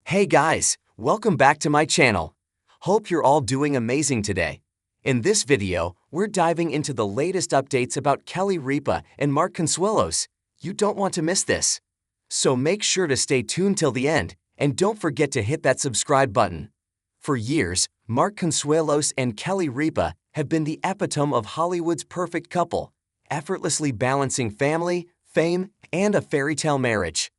Hey guys, welcome back to my channel. Hope you're all doing amazing today. In this video, we're diving into the latest updates about Kelly Ripa and Mark Consuelos. You don't want to miss this. So make sure to stay tuned till the end, and don't forget to hit that subscribe button. For years, Mark Consuelos and Kelly Ripa have been the epitome of Hollywood's perfect couple, effortlessly balancing family, fame, and a fairy tale marriage.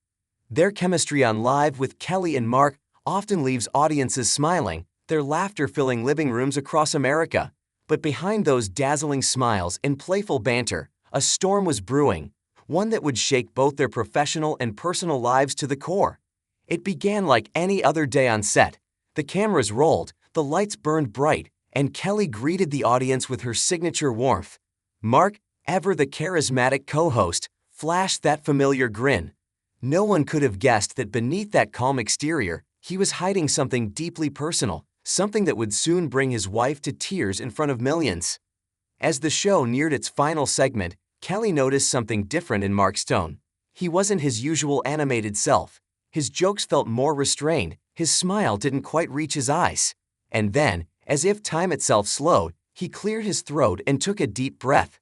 Their chemistry on Live with Kelly and Mark often leaves audiences smiling, their laughter filling living rooms across America. But behind those dazzling smiles and playful banter, a storm was brewing, one that would shake both their professional and personal lives to the core. It began like any other day on set. The cameras rolled, the lights burned bright, and Kelly greeted the audience with her signature warmth. Mark, ever the charismatic co-host, flashed that familiar grin. No one could have guessed that beneath that calm exterior, he was hiding something deeply personal, something that would soon bring his wife to tears in front of millions. As the show neared its final segment, Kelly noticed something different in Mark's tone. He wasn't his usual animated self. His jokes felt more restrained, his smile didn't quite reach his eyes. And then, as if time itself slowed, he cleared his throat and took a deep breath.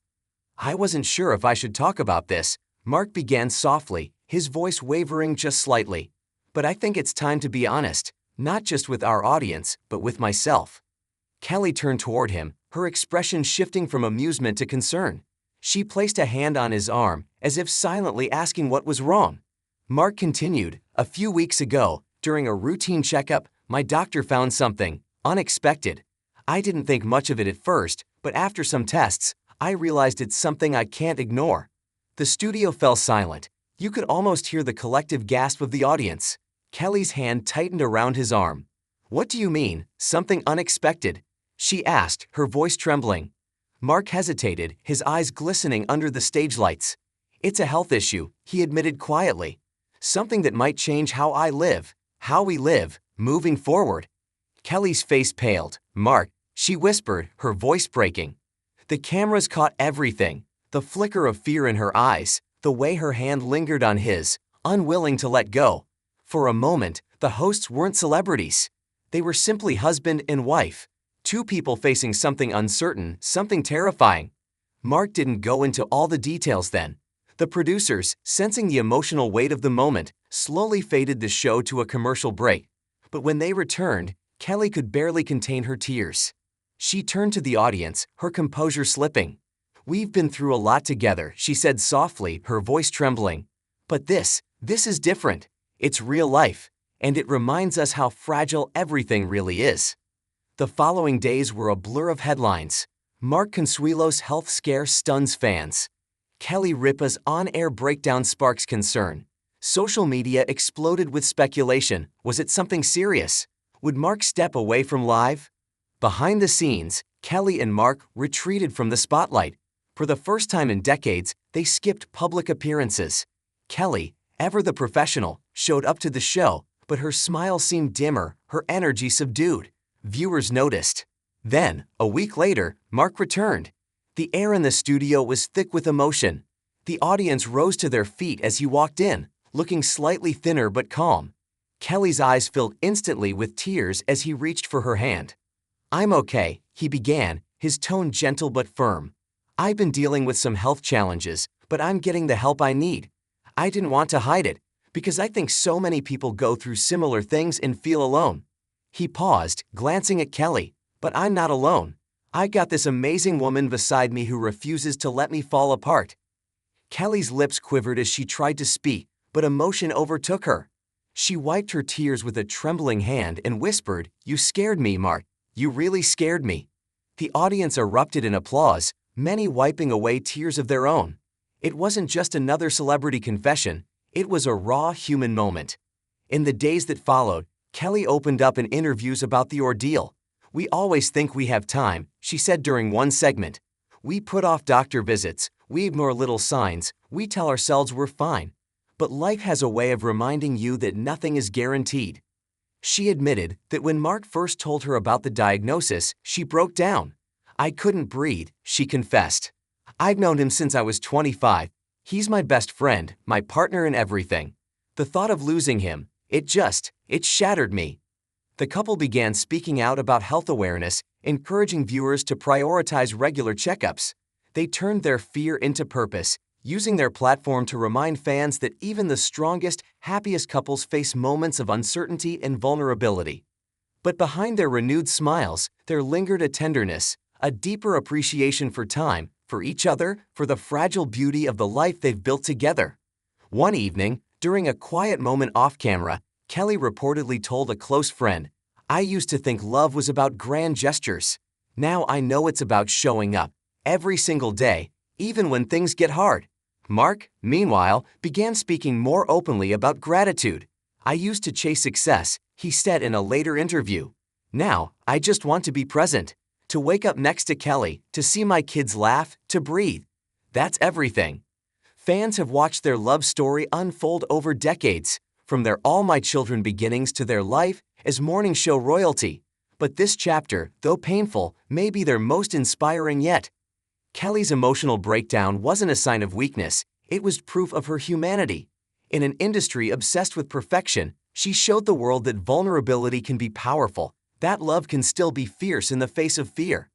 "I wasn't sure if I should talk about this," Mark began softly, his voice wavering just slightly. "But I think it's time to be honest, not just with our audience, but with myself." Kelly turned toward him, her expression shifting from amusement to concern. She placed a hand on his arm, as if silently asking what was wrong. Mark continued, "A few weeks ago, during a routine checkup, my doctor found something unexpected. I didn't think much of it at first, but after some tests, I realized it's something I can't ignore." The studio fell silent. You could almost hear the collective gasp of the audience. Kelly's hand tightened around his arm. "What do you mean, something unexpected?" she asked, her voice trembling. Mark hesitated, his eyes glistening under the stage lights. "It's a health issue," he admitted quietly. "Something that might change how I live, how we live, moving forward." Kelly's face paled. "Mark," she whispered, her voice breaking. The cameras caught everything, the flicker of fear in her eyes, the way her hand lingered on his, unwilling to let go. For a moment, the hosts weren't celebrities. They were simply husband and wife, two people facing something uncertain, something terrifying. Mark didn't go into all the details then. The producers, sensing the emotional weight of the moment, slowly faded the show to a commercial break. But when they returned, Kelly could barely contain her tears. She turned to the audience, her composure slipping. "We've been through a lot together," she said softly, her voice trembling. "But this is different. It's real life, and it reminds us how fragile everything really is." The following days were a blur of headlines. Mark Consuelos' health scare stuns fans. Kelly Ripa's on-air breakdown sparks concern. Social media exploded with speculation. Was it something serious? Would Mark step away from Live? Behind the scenes, Kelly and Mark retreated from the spotlight. For the first time in decades, they skipped public appearances. Kelly, ever the professional, showed up to the show, but her smile seemed dimmer, her energy subdued. Viewers noticed. Then, a week later, Mark returned. The air in the studio was thick with emotion. The audience rose to their feet as he walked in, looking slightly thinner but calm. Kelly's eyes filled instantly with tears as he reached for her hand. "I'm okay," he began, his tone gentle but firm. "I've been dealing with some health challenges, but I'm getting the help I need. I didn't want to hide it, because I think so many people go through similar things and feel alone." He paused, glancing at Kelly. "But I'm not alone. I got this amazing woman beside me who refuses to let me fall apart." Kelly's lips quivered as she tried to speak, but emotion overtook her. She wiped her tears with a trembling hand and whispered, "You scared me, Mark. You really scared me." The audience erupted in applause, many wiping away tears of their own. It wasn't just another celebrity confession, it was a raw human moment. In the days that followed, Kelly opened up in interviews about the ordeal. "We always think we have time," she said during one segment. "We put off doctor visits, we ignore little signs, we tell ourselves we're fine. But life has a way of reminding you that nothing is guaranteed." She admitted that when Mark first told her about the diagnosis, she broke down. "I couldn't breathe," she confessed. "I've known him since I was 25. He's my best friend, my partner in everything. The thought of losing him, it It shattered me. The couple began speaking out about health awareness, encouraging viewers to prioritize regular checkups. They turned their fear into purpose, using their platform to remind fans that even the strongest, happiest couples face moments of uncertainty and vulnerability. But behind their renewed smiles, there lingered a tenderness, a deeper appreciation for time, for each other, for the fragile beauty of the life they've built together. One evening, during a quiet moment off camera, Kelly reportedly told a close friend, "I used to think love was about grand gestures. Now I know it's about showing up, every single day, even when things get hard." Mark, meanwhile, began speaking more openly about gratitude. "I used to chase success," he said in a later interview. "Now, I just want to be present, to wake up next to Kelly, to see my kids laugh, to breathe. That's everything." Fans have watched their love story unfold over decades, from their All My Children beginnings to their life as morning show royalty. But this chapter, though painful, may be their most inspiring yet. Kelly's emotional breakdown wasn't a sign of weakness, it was proof of her humanity. In an industry obsessed with perfection, she showed the world that vulnerability can be powerful, that love can still be fierce in the face of fear.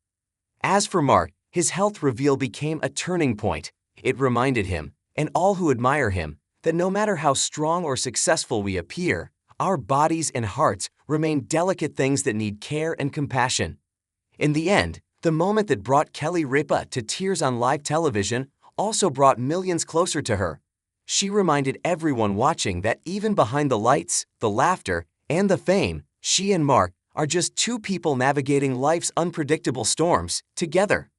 As for Mark, his health reveal became a turning point. It reminded him, and all who admire him, that no matter how strong or successful we appear, our bodies and hearts remain delicate things that need care and compassion. In the end, the moment that brought Kelly Ripa to tears on live television also brought millions closer to her. She reminded everyone watching that even behind the lights, the laughter, and the fame, she and Mark are just two people navigating life's unpredictable storms together.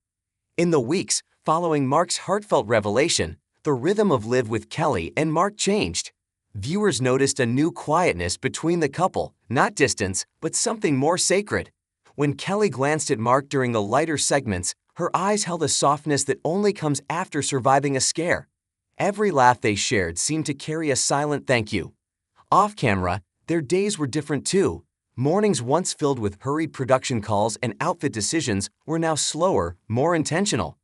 In the weeks following Mark's heartfelt revelation, the rhythm of Live with Kelly and Mark changed. Viewers noticed a new quietness between the couple, not distance, but something more sacred. When Kelly glanced at Mark during the lighter segments, her eyes held a softness that only comes after surviving a scare. Every laugh they shared seemed to carry a silent thank you. Off camera, their days were different too. Mornings once filled with hurried production calls and outfit decisions were now slower, more intentional.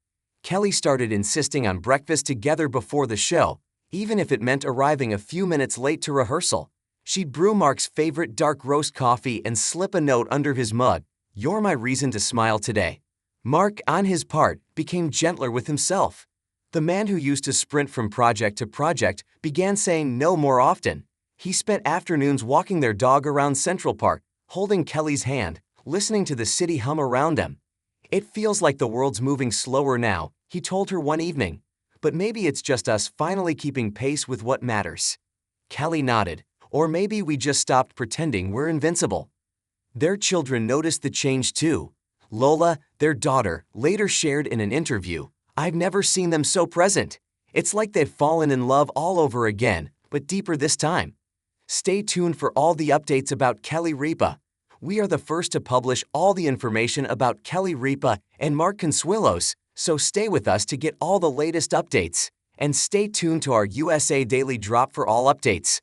Kelly started insisting on breakfast together before the show, even if it meant arriving a few minutes late to rehearsal. She'd brew Mark's favorite dark roast coffee and slip a note under his mug, "You're my reason to smile today." Mark, on his part, became gentler with himself. The man who used to sprint from project to project began saying no more often. He spent afternoons walking their dog around Central Park, holding Kelly's hand, listening to the city hum around them. "It feels like the world's moving slower now," he told her one evening. "But maybe it's just us finally keeping pace with what matters." Kelly nodded. "Or maybe we just stopped pretending we're invincible." Their children noticed the change too. Lola, their daughter, later shared in an interview, "I've never seen them so present. It's like they've fallen in love all over again, but deeper this time." Stay tuned for all the updates about Kelly Ripa. We are the first to publish all the information about Kelly Ripa and Mark Consuelos, so stay with us to get all the latest updates. And stay tuned to our USA Daily Drop for all updates.